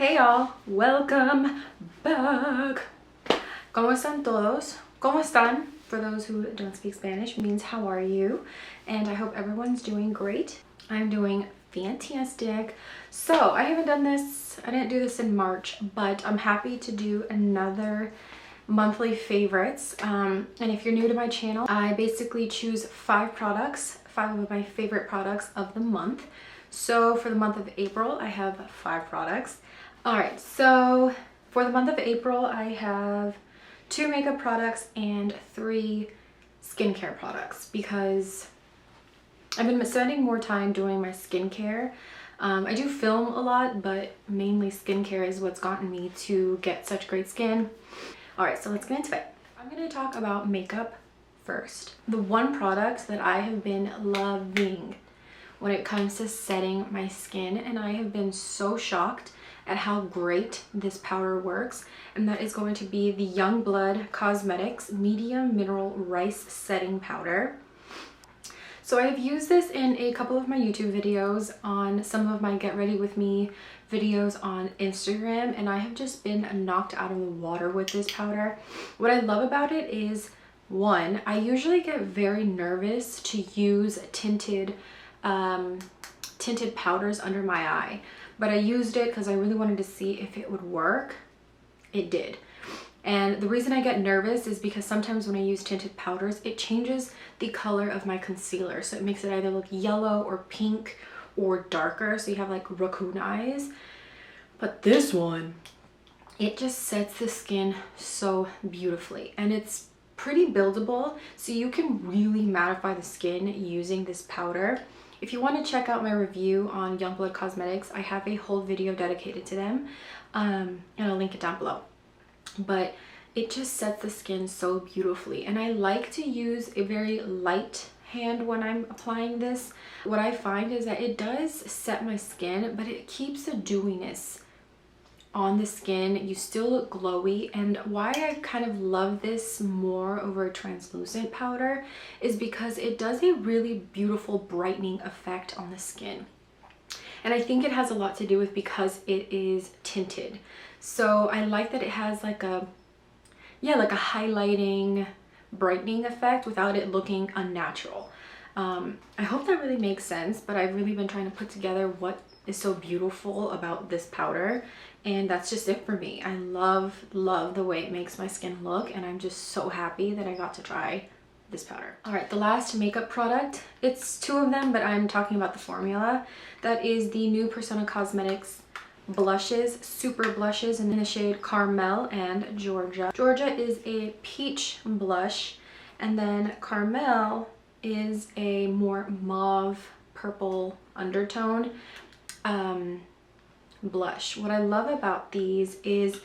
Hey y'all, welcome back. ¿Cómo están todos? ¿Cómo están? For those who don't speak Spanish, means how are you? And I hope everyone's doing great. I'm doing fantastic. So I haven't done this, I didn't do this in March, but I'm happy to do another monthly favorites. And if you're new to my channel, I basically choose five of my favorite products of the month. So for the month of April, I have 5 products. All right, so for the month of April, I have 2 makeup products and 3 skincare products because I've been spending more time doing my skincare. I do film a lot, but mainly skincare is what's gotten me to get such great skin. All right, so let's get into it. I'm gonna talk about makeup first. The one product that I have been loving when it comes to setting my skin, and I have been so shocked at how great this powder works, and that is going to be the Youngblood Cosmetics Medium Mineral Rice Setting Powder. So I have used this in a couple of my YouTube videos, on some of my Get Ready With Me videos on Instagram, and I have just been knocked out of the water with this powder. What I love about it is, one, I usually get very nervous to use tinted powders under my eye, but I used it because I really wanted to see if it would work. It did. And the reason I get nervous is because sometimes when I use tinted powders, it changes the color of my concealer. So it makes it either look yellow or pink or darker. So you have like raccoon eyes. But this one, it just sets the skin so beautifully. And it's pretty buildable. So you can really mattify the skin using this powder. If you want to check out my review on Youngblood Cosmetics, I have a whole video dedicated to them, and I'll link it down below. But it just sets the skin so beautifully, and I like to use a very light hand when I'm applying this. What I find is that it does set my skin, but it keeps the dewiness on the skin. You still look glowy, and why I kind of love this more over a translucent powder is because it does a really beautiful brightening effect on the skin. And I think it has a lot to do with because it is tinted. So I like that it has like a highlighting, brightening effect without it looking unnatural. I hope that really makes sense, but I've really been trying to put together what is so beautiful about this powder, and that's just it for me. I love the way it makes my skin look, and I'm just so happy that I got to try this powder. All right, the last makeup product, it's 2 of them, but I'm talking about the formula. That is the new Persona Cosmetics blushes, super blushes in the shade Caramel and Georgia. Georgia is a peach blush, and then Caramel is a more mauve purple undertone blush. What I love about these is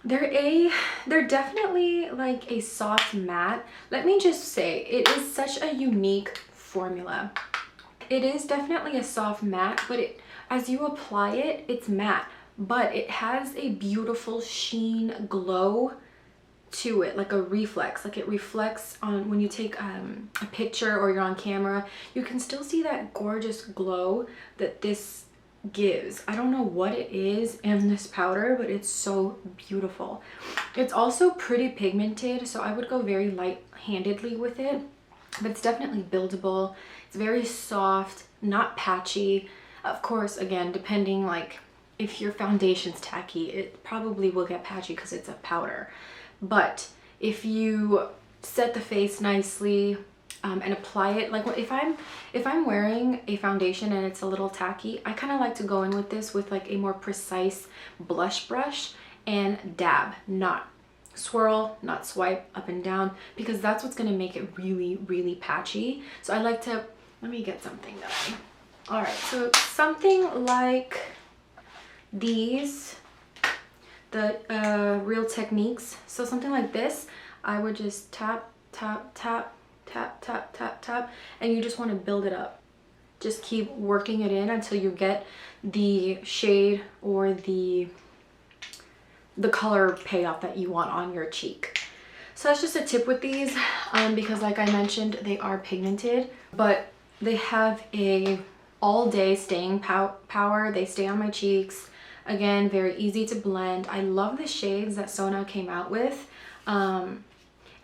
they're definitely like a soft matte. Let me just say, it is such a unique formula. It is definitely a soft matte, but as you apply it, it's matte, but it has a beautiful sheen glow to it, like a reflex. Like it reflects on when you take a picture or you're on camera, you can still see that gorgeous glow that this gives. I don't know what it is in this powder, but it's so beautiful. It's also pretty pigmented, so I would go very light-handedly with it, but it's definitely buildable. It's very soft, not patchy. Of course, again, depending, like if your foundation's tacky, it probably will get patchy because it's a powder. But if you set the face nicely and apply it, like if I'm wearing a foundation and it's a little tacky, I kind of like to go in with this with like a more precise blush brush and dab, not swirl, not swipe up and down, because that's what's going to make it really patchy. So I like to, let me get something that all right, so something like these, the Real Techniques. So something like this, I would just tap, and you just want to build it up. Just keep working it in until you get the shade or the color payoff that you want on your cheek. So that's just a tip with these, because like I mentioned, they are pigmented, but they have a all-day staying power. They stay on my cheeks. Again, very easy to blend. I love the shades that Sona came out with.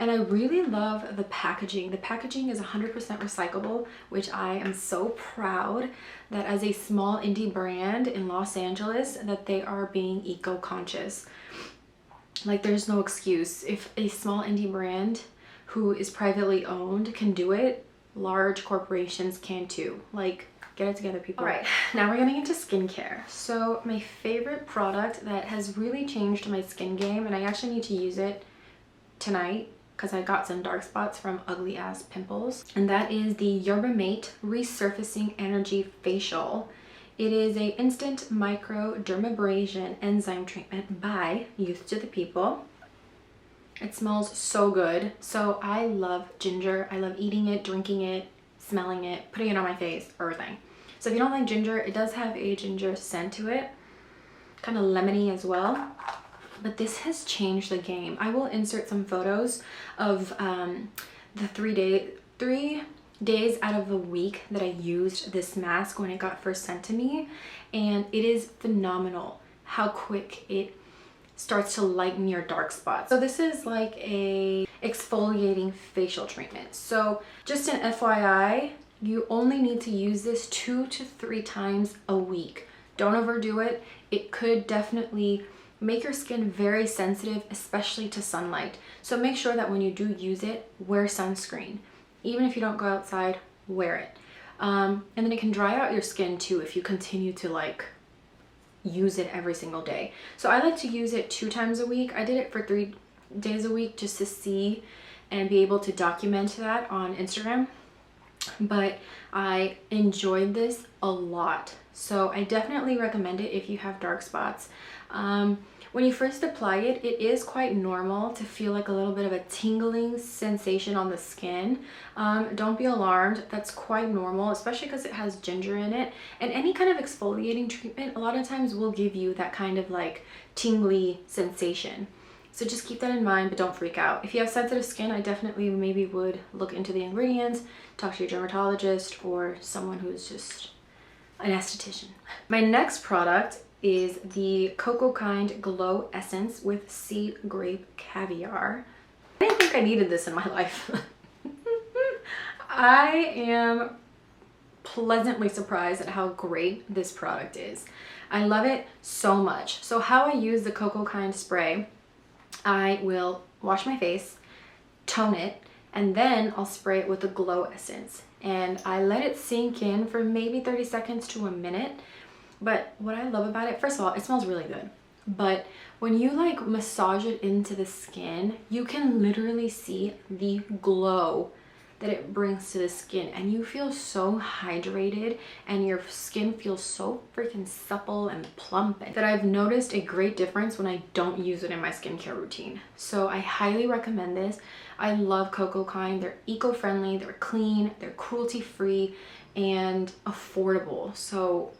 And I really love the packaging. The packaging is 100% recyclable, which I am so proud that as a small indie brand in Los Angeles, that they are being eco-conscious. Like, there's no excuse. If a small indie brand who is privately owned can do it, large corporations can too. Like, get it together, people. All right, now we're getting into skincare. So my favorite product that has really changed my skin game, and I actually need to use it tonight because I got some dark spots from ugly ass pimples, and that is the Yerba Resurfacing Energy Facial. It is a instant micro dermabrasion enzyme treatment by Youth to the People. It smells so good. So I love ginger. I love eating it, drinking it, smelling it, putting it on my face, everything. So if you don't like ginger, it does have a ginger scent to it, kind of lemony as well. But this has changed the game. I will insert some photos of the 3 days out of the week that I used this mask when it got first sent to me, and it is phenomenal how quick it starts to lighten your dark spots. So this is like a exfoliating facial treatment. So just an FYI, you only need to use this 2 to 3 times a week. Don't overdo it. It could definitely make your skin very sensitive, especially to sunlight. So make sure that when you do use it, wear sunscreen. Even if you don't go outside, wear it. And then it can dry out your skin too if you continue to like use it every single day. So I like to use it 2 times a week. I did it for 3 days a week just to see and be able to document that on Instagram. But I enjoyed this a lot. So I definitely recommend it if you have dark spots. When you first apply it, it is quite normal to feel like a little bit of a tingling sensation on the skin. Don't be alarmed. That's quite normal, especially because it has ginger in it. And any kind of exfoliating treatment a lot of times will give you that kind of like tingly sensation. So just keep that in mind, but don't freak out. If you have sensitive skin, I definitely maybe would look into the ingredients, talk to your dermatologist or someone who's just an esthetician. My next product is the Cocokind Glow Essence with Sea Grape Caviar. I didn't think I needed this in my life. I am pleasantly surprised at how great this product is. I love it so much. So how I use the Cocokind spray, I will wash my face, tone it, and then I'll spray it with the Glow Essence. And I let it sink in for maybe 30 seconds to a minute. But what I love about it, first of all, it smells really good. But when you like massage it into the skin, you can literally see the glow that it brings to the skin, and you feel so hydrated and your skin feels so freaking supple and plump that I've noticed a great difference when I don't use it in my skincare routine. So I highly recommend this. I love Cocokind. They're eco-friendly, they're clean, they're cruelty-free and affordable. So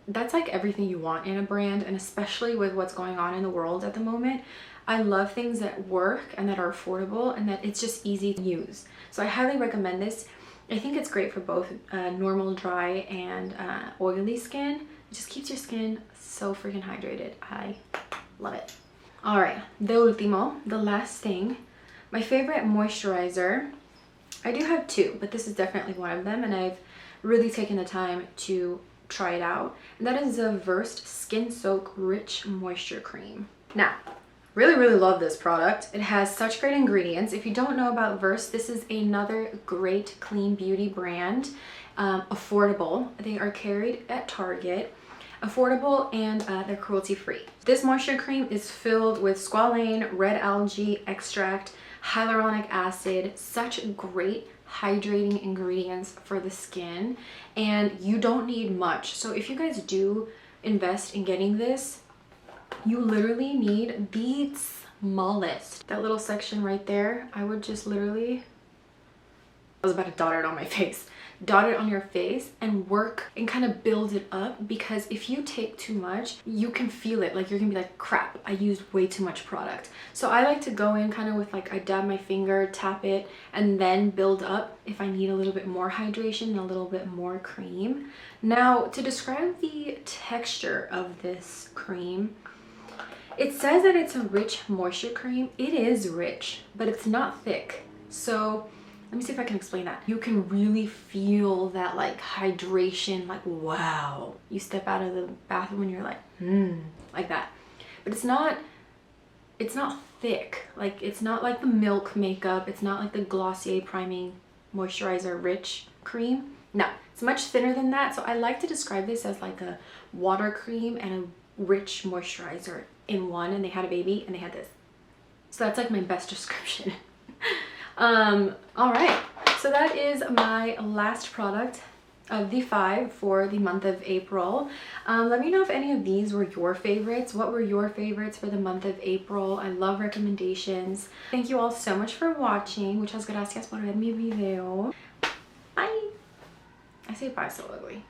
that's like everything you want in a brand, and especially with what's going on in the world at the moment. I love things that work and that are affordable and that it's just easy to use. So I highly recommend this. I think it's great for both normal, dry, and oily skin. It just keeps your skin so freaking hydrated. I love it. All right, de último, the last thing. My favorite moisturizer. I do have 2, but this is definitely one of them, and I've really taken the time to try it out. And that is the Versed Skin Soak Rich Moisture Cream. Now, really love this product. It has such great ingredients. If you don't know about Versed, this is another great clean beauty brand. Affordable. They are carried at Target. Affordable, and they're cruelty free. This moisture cream is filled with squalane, red algae extract, hyaluronic acid, such great hydrating ingredients for the skin, and you don't need much. So if you guys do invest in getting this, you literally need the smallest. That little section right there, I would just literally, I was about to dot it on my face. dot it on your face and work and kind of build it up, because if you take too much, you can feel it. Like you're gonna be like, crap, I used way too much product. So I like to go in kind of with like, I dab my finger, tap it, and then build up if I need a little bit more hydration and a little bit more cream. Now, to describe the texture of this cream, it says that it's a rich moisture cream. It is rich, but it's not thick. So let me see if I can explain that. You can really feel that like hydration, like wow. You step out of the bathroom and you're like, like that. But it's not thick. Like it's not like the Milk makeup. It's not like the Glossier Priming Moisturizer Rich cream. No, it's much thinner than that. So I like to describe this as like a water cream and a rich moisturizer in one, and they had a baby and they had this. So that's like my best description. All right, so that is my last product of the 5 for the month of April. Let me know if any of these were your favorites. What were your favorites for the month of April? I love recommendations. Thank you all so much for watching. Muchas gracias por ver mi video. Bye. I say bye so ugly.